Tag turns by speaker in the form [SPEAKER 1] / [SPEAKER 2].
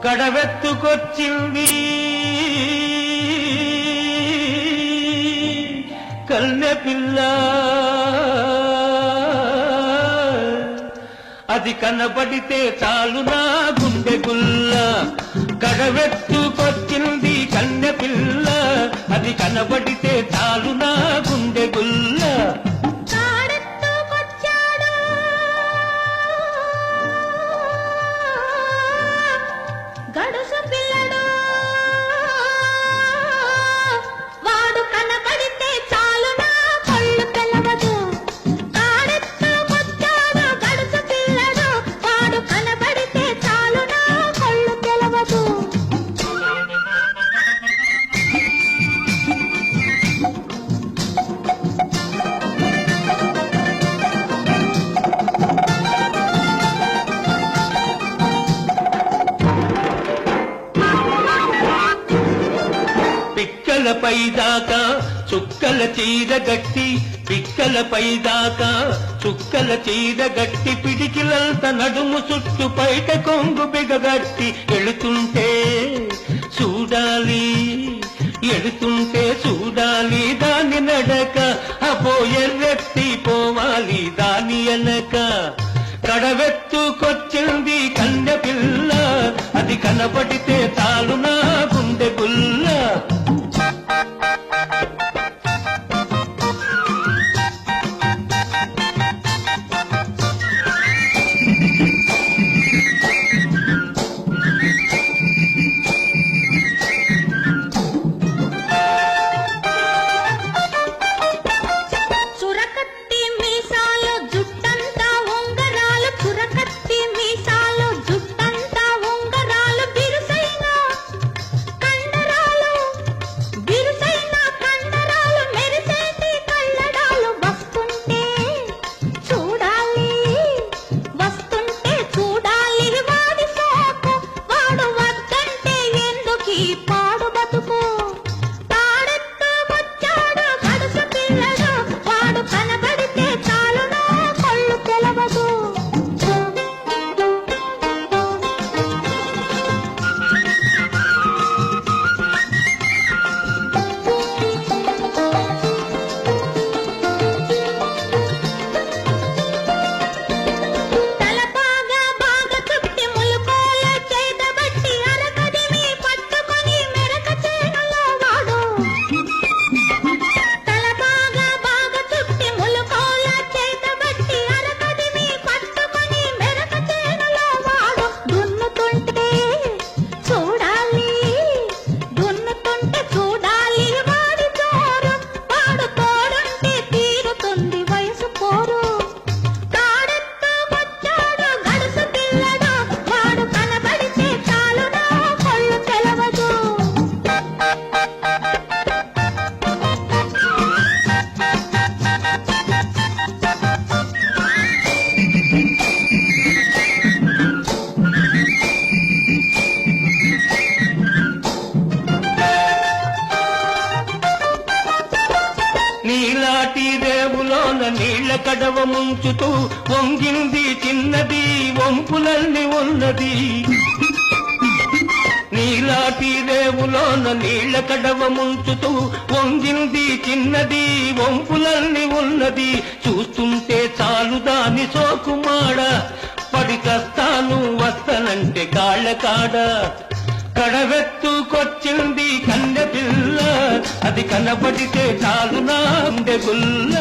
[SPEAKER 1] కడవెత్తుకొచ్చింది కన్నె పిల్ల, అది కనబడితే చాలు నా గుండె గుల్ల. కడవెత్తుకొచ్చింది కన్నె పిల్ల, అది కనబడితే చాలు నా గుండె గుల్ల.
[SPEAKER 2] గడుసు పిల్లడు వాడు కనబడితే చాలు నా కళ్ళు తెలవదు. కాడెత్తుకొచ్చాడు గడుసు పిల్లడు, వాడు కనబడితే చాలు నా కళ్ళు తెలవదు.
[SPEAKER 1] పిక్కలపై దాకా చుక్కల చీర గట్టి, పిక్కలపై దాకా చుక్కల చీర గట్టి, పిడికిలంత నడుము చుట్టు పైట కొంగు బిగగట్టి ఎడుతుంటే చూడాలి, ఎడుతుంటే చూడాలి దాని నడక. అపో ఎర్రెత్తి పోవాలి దాని అనక. కడవెత్తుకొచ్చింది కన్నె పిల్ల, అది కనబడితే చాలు నా గుండె గుల్ల.
[SPEAKER 2] చురకత్తి మీసాలు జుట్టంతా ఉంగరాలు, చురకత్తి మీసాలు జుట్టంతా ఉంగరాలు, బిరుసైన కండరాలు, బిరుసైన కండరాలు, మెరిసేటి కళ్ళడాలు. వస్తుంటే చూడాలి, వస్తుంటే చూడాలి వాడి సోకు, వాడు వద్దంటే ఎందుకీ పాడు బతుకు. తాడెత్తుకొచ్చాడు గడుసు పిల్లడు, వాడు కనబడితే చాలు నా కళ్ళు తెలవదు. తలపాగా బాగా చుట్టి ములుకోల చేతబట్టి, అరకదిమి పట్టుకొని మెరక చేనులో వాడు. తలపాగా బాగా చుట్టి ములుకోల చేతబట్టి, అరకదిమి పట్టుకొని మెరక చేనులో వాడు. దున్నుతుంటే చూడాలి, దున్నుతుంటే చూడాలి వాడి జోరు, వాడు తోడుంటే తీరుతుంది వయసు పోరు. తాడెత్తుకొచ్చాడు గడుసు పిల్లడు, వాడు కనబడితే చాలు నా కళ్ళు తెలవదు.
[SPEAKER 1] నీలాటి రేవులోన నీళ్ల కడవ ముంచుతూ వంగింది చిన్నది, వంపులన్నీ ఉన్నది. నీలాటి రేవులోన నీళ్ల కడవ ముంచుతూ వంగింది చిన్నది, వంపులన్నీ ఉన్నది. చూస్తుంటే చాలు దాని సోకుమాడ, పడి కస్తాను వస్తనంటే కాళ్ళ కాడ. కడవెత్తుకొచ్చింది కన్నె పిల్ల, అది కనబడితే చాలు నా గుండె గుల్ల.